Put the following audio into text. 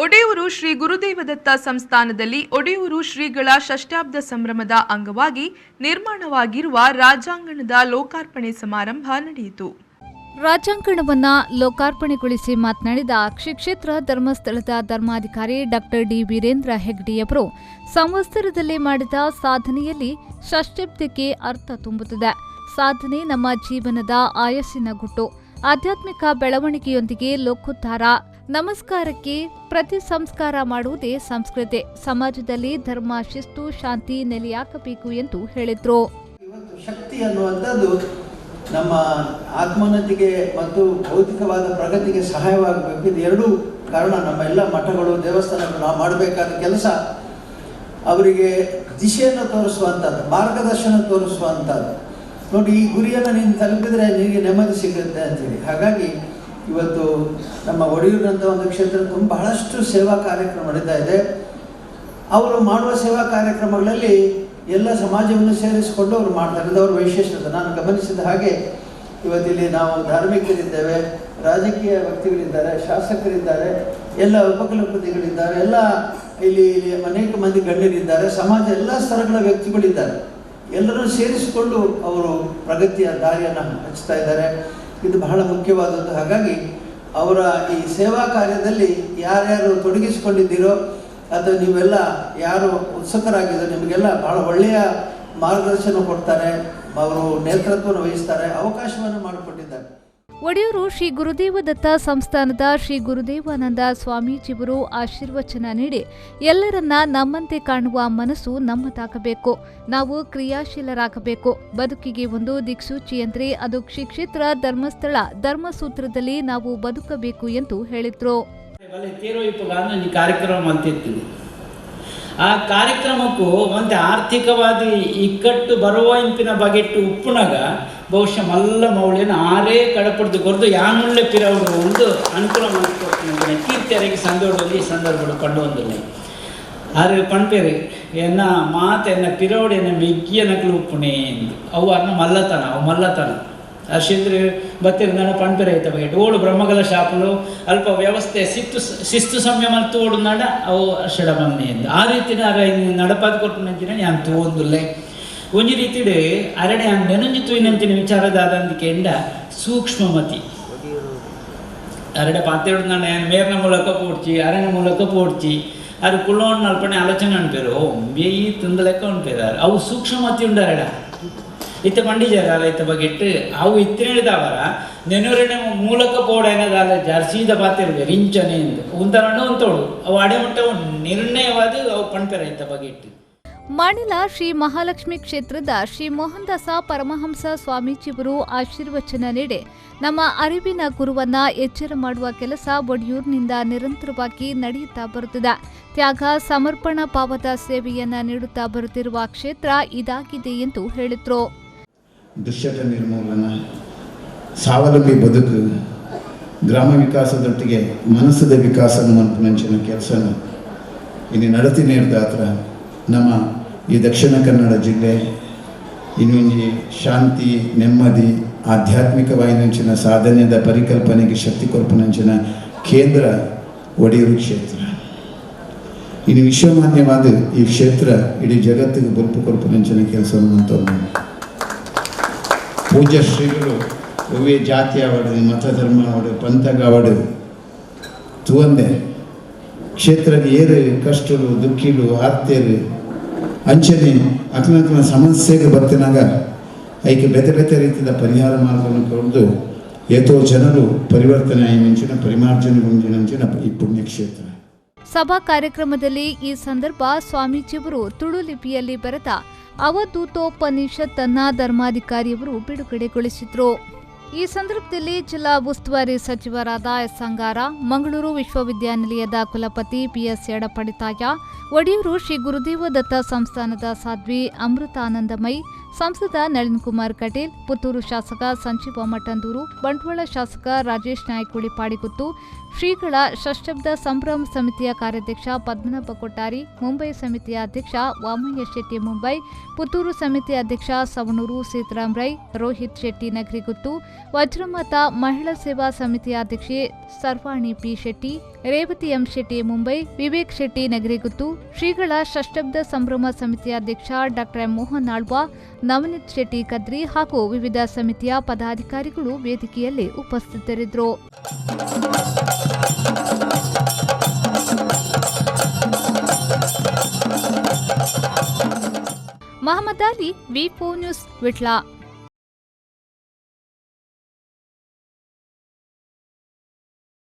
ಒಡೆಯೂರು ಶ್ರೀ ಗುರುದೇವದತ್ತ ಸಂಸ್ಥಾನದಲ್ಲಿ ಒಡೆಯೂರು ಶ್ರೀಗಳ ಷಷ್ಠಾಬ್ದ ಸಂಭ್ರಮದ ಅಂಗವಾಗಿ ನಿರ್ಮಾಣವಾಗಿರುವ ರಾಜಾಂಗಣದ ಲೋಕಾರ್ಪಣೆ ಸಮಾರಂಭ ನಡೆಯಿತು. ರಾಜಾಂಗಣವನ್ನ ಲೋಕಾರ್ಪಣೆಗೊಳಿಸಿ ಮಾತನಾಡಿದ ಶ್ರೀ ಕ್ಷೇತ್ರ ಧರ್ಮಸ್ಥಳದ ಧರ್ಮಾಧಿಕಾರಿ ಡಾಕ್ಟರ್ ಡಿ ವೀರೇಂದ್ರ ಹೆಗ್ಡೆಯವರು ಸಂವತ್ಸರದಲ್ಲಿ ಮಾಡಿದ ಸಾಧನೆಯಲ್ಲಿ ಷಷ್ಠಾಬ್ದಕ್ಕೆ ಅರ್ಥ ತುಂಬುತ್ತದೆ. ಸಾಧನೆ ನಮ್ಮ ಜೀವನದ ಆಯಸ್ಸಿನ ಗುಟ್ಟು. ಆಧ್ಯಾತ್ಮಿಕ ಬೆಳವಣಿಗೆಯೊಂದಿಗೆ ಲೋಕೋದ್ಧಾರ. ನಮಸ್ಕಾರಕ್ಕೆ ಪ್ರತಿ ಸಂಸ್ಕಾರ ಮಾಡುವುದೇ ಸಂಸ್ಕೃತಿ. ಸಮಾಜದಲ್ಲಿ ಧರ್ಮ, ಶಿಸ್ತು, ಶಾಂತಿ ನೆಲೆಯಾಗಬೇಕು ಎಂದು ಹೇಳಿದರು. ಇವತ್ತು ಶಕ್ತಿ ಅನ್ನುವಂಥದ್ದು ನಮ್ಮ ಆತ್ಮೋನ್ನತಿಗೆ ಮತ್ತು ಭೌತಿಕವಾದ ಪ್ರಗತಿಗೆ ಸಹಾಯವಾಗಬೇಕು. ಇದು ಎರಡೂ ಕಾರಣ. ನಮ್ಮ ಎಲ್ಲ ಮಠಗಳು, ದೇವಸ್ಥಾನಗಳು ನಾವು ಮಾಡಬೇಕಾದ ಕೆಲಸ ಅವರಿಗೆ ದಿಶೆಯನ್ನು ತೋರಿಸುವಂಥದ್ದು, ಮಾರ್ಗದರ್ಶನ ತೋರಿಸುವಂಥದ್ದು. ನೋಡಿ, ಈ ಗುರಿಯನ್ನು ನೀನು ತಲುಪಿದರೆ ನಿನಗೆ ನೆಮ್ಮದಿ ಸಿಗುತ್ತೆ ಅಂತೇಳಿ. ಹಾಗಾಗಿ ಇವತ್ತು ನಮ್ಮ ಒಡೆಯೂರಿನಂಥ ಒಂದು ಕ್ಷೇತ್ರ ಬಹಳಷ್ಟು ಸೇವಾ ಕಾರ್ಯಕ್ರಮ ನಡೀತಾ ಇದೆ. ಅವರು ಮಾಡುವ ಸೇವಾ ಕಾರ್ಯಕ್ರಮಗಳಲ್ಲಿ ಎಲ್ಲ ಸಮಾಜವನ್ನು ಸೇರಿಸಿಕೊಂಡು ಅವರು ಮಾಡ್ತಾರೆ. ಇದು ಅವ್ರ ವೈಶಿಷ್ಟ್ಯತೆ. ನಾನು ಗಮನಿಸಿದ ಹಾಗೆ ಇವತ್ತಿಲ್ಲಿ ನಾವು ಧಾರ್ಮಿಕರಿದ್ದೇವೆ, ರಾಜಕೀಯ ವ್ಯಕ್ತಿಗಳಿದ್ದಾರೆ, ಶಾಸಕರಿದ್ದಾರೆ, ಎಲ್ಲ ಉಪಕುಲಪತಿಗಳಿದ್ದಾರೆ, ಎಲ್ಲ ಇಲ್ಲಿ ಅನೇಕ ಮಂದಿ ಗಣ್ಯರಿದ್ದಾರೆ, ಸಮಾಜ ಎಲ್ಲ ಸ್ತರಗಳ ವ್ಯಕ್ತಿಗಳಿದ್ದಾರೆ. ಎಲ್ಲರೂ ಸೇರಿಸಿಕೊಂಡು ಅವರು ಪ್ರಗತಿಯ ದಾರಿಯನ್ನು ಹಚ್ತಾ ಇದ್ದಾರೆ. ಇದು ಬಹಳ ಮುಖ್ಯವಾದದ್ದು. ಹಾಗಾಗಿ ಅವರ ಈ ಸೇವಾ ಕಾರ್ಯದಲ್ಲಿ ಯಾರ್ಯಾರು ತೊಡಗಿಸಿಕೊಂಡಿದ್ದೀರೋ ಅಥವಾ ನೀವೆಲ್ಲ ಯಾರು ಉತ್ಸುಕರಾಗಿದ್ದೋ ನಿಮಗೆಲ್ಲ ಬಹಳ ಒಳ್ಳೆಯ ಮಾರ್ಗದರ್ಶನ ಕೊಡ್ತಾರೆ, ಅವರು ನೇತೃತ್ವವನ್ನು ವಹಿಸ್ತಾರೆ, ಅವಕಾಶವನ್ನು ಮಾಡಿಕೊಟ್ಟಿದ್ದಾರೆ. ಒಡೆಯೂರು ಶ್ರೀ ಗುರುದೇವದತ್ತ ಸಂಸ್ಥಾನದ ಶ್ರೀ ಗುರುದೇವಾನಂದ ಸ್ವಾಮೀಜಿಯವರು ಆಶೀರ್ವಚನ ನೀಡಿ ಎಲ್ಲರನ್ನ ನಮ್ಮಂತೆ ಕಾಣುವ ಮನಸ್ಸು ನಮ್ಮದಾಗಬೇಕು. ನಾವು ಕ್ರಿಯಾಶೀಲರಾಗಬೇಕು. ಬದುಕಿಗೆ ಒಂದು ದಿಕ್ಸೂಚಿಯಂದ್ರೆ ಅದು ಶ್ರೀ ಕ್ಷೇತ್ರ ಧರ್ಮಸ್ಥಳ ಧರ್ಮಸೂತ್ರದಲ್ಲಿ ನಾವು ಬದುಕಬೇಕು ಎಂದು ಹೇಳಿದ್ರು. ಆ ಕಾರ್ಯಕ್ರಮಕ್ಕೂ ಒಂದು ಆರ್ಥಿಕವಾದಿ ಇಕ್ಕಟ್ಟು ಬರುವ ಇಂಪಿನ ಬಗೆಟ್ಟು ಉಪ್ಪುನಾಗ ಬಹುಶಃ ಮಲ್ಲ ಮೌಳಿಯನ್ನು ಆರೇ ಕಡಪಡ್ದು ಕೊರದು ಯಾನುಳ್ಳೆ ಪಿರವರು ಒಂದು ಅನುಕೂಲ ಮಾಡಿಕೊಡ್ತೀನಿ ಕೀರ್ತಿಯರಿಗೆ ಸಂದರ್ಭದಲ್ಲಿ ಈ ಸಂದರ್ಭಗಳು ಕಂಡು ಬಂದಿಲ್ಲ. ಆರು ಪಣ್ಪೇರು ಎನ್ನ ಮಾತು ಎನ್ನ ಪಿರವಡು ಎನ್ನ ಮೆಗ್ಗಿಯ ನಕಲು ಉಪ್ಪುಣೆ ಎಂದು ಅವು ಅನ್ನ ಮಲ್ಲತನ ಅವು ಮಲ್ಲತನ ಅರ್ಷಿಂದ್ರ ಬತ್ತಿರ ಪಣ್ಪೇರೆ ಐತ ಬಗೆಟ್ ಓಡು ಬ್ರಹ್ಮಗಲ ಶಾಪಲು ಅಲ್ಪ ವ್ಯವಸ್ಥೆ ಶಿಸ್ತು ಸಂಯಮ ತೋಡು ನಡ ಅವು ಅರ್ಷಡ ಬನ್ನಿ ಎಂದು ಆ ರೀತಿ ನಡಪಾದ ಕೊಟ್ಟು ನಂಚಿನ ನಾನು ತೋಂದುಲ್ಲೆ ಒಂಜಿ ರೀತಿಡ್ ಅರಡೆ ಆ ನೆನಂಜಿ ತೂಯಿನಂಚಿನ ವಿಚಾರದಾದಂದಿಕೆ ಎಂಡ ಸೂಕ್ಷ್ಮಮತಿ ಅರಡೆ ಪಾತ್ರೆಡು ನಾನು ಮೇರ್ನ ಮೂಲಕ ಪೋಡ್ಚಿ ಅರಣ್ಯ ಮೂಲಕ ಪೋಡ್ಚಿ ಅದು ಕುಳ್ಳೋಣ ಅಲ್ಪನೆ ಆಲೋಚನೆ ಅನ್ಪೇರು ಬೇಯಿ ತಿಂದ ಲೆಕ್ಕ ಅನ್ಪೇರಾರು ಅವು ಸೂಕ್ಷ್ಮಮತಿ ಉಂಡರಡ ಇತ್ತ ಪಂಡಿಜರ ಇತ್ತ ಬಗೆಟ್ಟು ಅವು ಇತ್ತಿನಳಿದವರ ನೆನೂರಿನ ಮೂಲಕ ಪೋಡೇನದಾಲ ಜರ್ಸೀದ ಪಾತ್ರೆ ರಿಂಚನೆ ಎಂದು ಉಂತರಣ್ಣ ಉಂತೋಡು ಅವು ಅಡೆಮಟ್ಟ ನಿರ್ಣಯವಾದ ಅವು ಪಣ್ಪೇರ ಇತ್ತ ಬಗೆಟ್ಟು. ಮಾಣಿಲ ಶ್ರೀ ಮಹಾಲಕ್ಷ್ಮಿ ಕ್ಷೇತ್ರದ ಶ್ರೀ ಮೋಹನದಾಸ ಪರಮಹಂಸ ಸ್ವಾಮೀಜಿಯವರು ಆಶೀರ್ವಚನ ನೀಡಿ ನಮ್ಮ ಅರಿವಿನ ಗುರುವನ್ನ ಎಚ್ಚರ ಮಾಡುವ ಕೆಲಸ ಒಡೆಯೂರಿನಿಂದ ನಿರಂತರವಾಗಿ ನಡೆಯುತ್ತಾ ಬರುತ್ತದೆ. ತ್ಯಾಗ, ಸಮರ್ಪಣಾ ಭಾವದ ಸೇವೆಯನ್ನ ನೀಡುತ್ತಾ ಬರುತ್ತಿರುವ ಕ್ಷೇತ್ರ ಇದಾಗಿದೆ ಎಂದು ಹೇಳಿದ್ರು. ದುಶ್ಚಟ ನಿರ್ಮೂಲನ, ಸ್ವಾವಲಂಬಿ ಬದುಕು, ಗ್ರಾಮ ವಿಕಾಸದೊಟ್ಟಿಗೆ ಮನಸ್ಸದ ವಿಕಾಸ ಮಂಚಿನ ಕೆಲಸ ಇನ್ನು ನಡತಿ ನೀಡಿದಾತ್ರ ನಮ್ಮ ಈ ದಕ್ಷಿಣ ಕನ್ನಡ ಜಿಲ್ಲೆ ಇನ್ನೊಂದು ಶಾಂತಿ, ನೆಮ್ಮದಿ, ಆಧ್ಯಾತ್ಮಿಕವಾಯಿನಂಚಿನ ಸಾಧನೆಯ ಪರಿಕಲ್ಪನೆಗೆ ಶಕ್ತಿ ಕೊರ್ಪನಂಚಿನ ಕೇಂದ್ರ ಒಡೆಯೂರು ಕ್ಷೇತ್ರ. ಇನ್ನು ವಿಶ್ವಮಾನ್ಯವಾದ ಈ ಕ್ಷೇತ್ರ ಇಡೀ ಜಗತ್ತಿಗೆ ಬಲ್ಪು ಕೊರ್ಪನಂಚಿನ ಕೆಲಸವನ್ನು ಮಾಡ್ತಾರೆ. ಪೂಜ್ಯ ಶ್ರೀಗಳು ಒವ್ವೇ ಜಾತಿ ಅವಡು, ಮತ ಧರ್ಮ ಅವಡು, ಪಂಥಗ ಅವಡು ತೂವಂದೆ ಕ್ಷೇತ್ರಕ್ಕೆ ಏರು ಕಷ್ಟಲು, ದುಃಖಿಲು, ಆರ್ತೇರು ಅಂಚನೆ ಅಕ್ಲಂಕನ ಸಮಸ್ಯೆಗೆ ಬರ್ತಿನಾಗ ಐಕೆ ಬೇತೆ ಬೇತೆ ರೀತಿಯ ಪರಿಹಾರ ಮಾರ್ಗವನ್ನು ಕೊಡದು ಏತೋ ಜನರು ಪರಿವರ್ತನೆ ಮಿಂಚಿನ ಪರಿಮಾರ್ಜನೆಗೊಂಡಿನ ಈ ಪುಣ್ಯಕ್ಷೇತ್ರ. ಸಭಾ ಕಾರ್ಯಕ್ರಮದಲ್ಲಿ ಈ ಸಂದರ್ಭ ಸ್ವಾಮೀಜಿಯವರು ತುಳು ಲಿಪಿಯಲ್ಲಿ ಬರೆದ ಅವಧೂತೋಪನಿಷತ್ತನ್ನ ಧರ್ಮಾಧಿಕಾರಿಯವರು ಬಿಡುಗಡೆಗೊಳಿಸಿದ್ರು. ಈ ಸಂದರ್ಭದಲ್ಲಿ ಜಿಲ್ಲಾ ಉಸ್ತುವಾರಿ ಸಚಿವರಾದ ಎಸ್ ಅಂಗಾರ, ಮಂಗಳೂರು ವಿಶ್ವವಿದ್ಯಾನಿಲಯದ ಕುಲಪತಿ ಪಿಎಸ್ ಎಡಪಡಿತಾಯ, ಒಡೆಯೂರು ಶ್ರೀ ಗುರುದೇವದತ್ತ ಸಂಸ್ಥಾನದ ಸಾಧ್ವಿ ಅಮೃತಾನಂದಮಯಿ, ಸಂಸದ ನಳಿನ್ ಕುಮಾರ್ ಕಟೀಲ್, ಪುತ್ತೂರು ಶಾಸಕ ಸಂಜೀವ ಮಠಂದೂರು, ಬಂಟ್ವಾಳ ಶಾಸಕ ರಾಜೇಶ್ ನಾಯ್ಕುಳಿ ಪಾಡಿಗುತ್ತು, ಶ್ರೀಗಳ ಷಷ್ಠಾಬ್ದ ಸಂಭ್ರಮ ಸಮಿತಿಯ ಕಾರ್ಯಾಧ್ಯಕ್ಷ ಪದ್ಮನಾಭ ಕೊಟ್ಟಾರಿ, ಮುಂಬೈ ಸಮಿತಿಯ ಅಧ್ಯಕ್ಷ ವಾಮಯ್ಯ ಶೆಟ್ಟಿ ಮುಂಬೈ, ಪುತ್ತೂರು ಸಮಿತಿ ಅಧ್ಯಕ್ಷ ಸವಣೂರು ಸೀತಾರಾಮ್ ರೈ, ರೋಹಿತ್ ಶೆಟ್ಟಿ ನಗರಿಗುತ್ತು, ವಜ್ರಮತ ಮಹಿಳಾ ಸೇವಾ ಸಮಿತಿಯ ಅಧ್ಯಕ್ಷೆ ಸರ್ವಾಣಿ ಪಿ ಶೆಟ್ಟಿ, ರೇವತಿ ಎಂ ಶೆಟ್ಟಿ ಮುಂಬೈ, ವಿವೇಕ್ ಶೆಟ್ಟಿ ನಗರಿಗುತ್ತು, ಶ್ರೀಗಳ ಷಷ್ಠಬ್ದ ಸಂಭ್ರಮ ಸಮಿತಿಯ ಅಧ್ಯಕ್ಷ ಡಾಕ್ಟರ್ ಎಂ ಮೋಹನ್ ಆಳ್ವ, ನವನೀತ್ ಶೆಟ್ಟಿ ಕದ್ರಿ ಹಾಗೂ ವಿವಿಧ ಸಮಿತಿಯ ಪದಾಧಿಕಾರಿಗಳು ವೇದಿಕೆಯಲ್ಲಿ ಉಪಸ್ಥಿತರಿದ್ದರು. ಮಹಮ್ಮದ್ ಅಲಿ, ವಿ4 ನ್ಯೂಸ್, ವಿಟ್ಲ.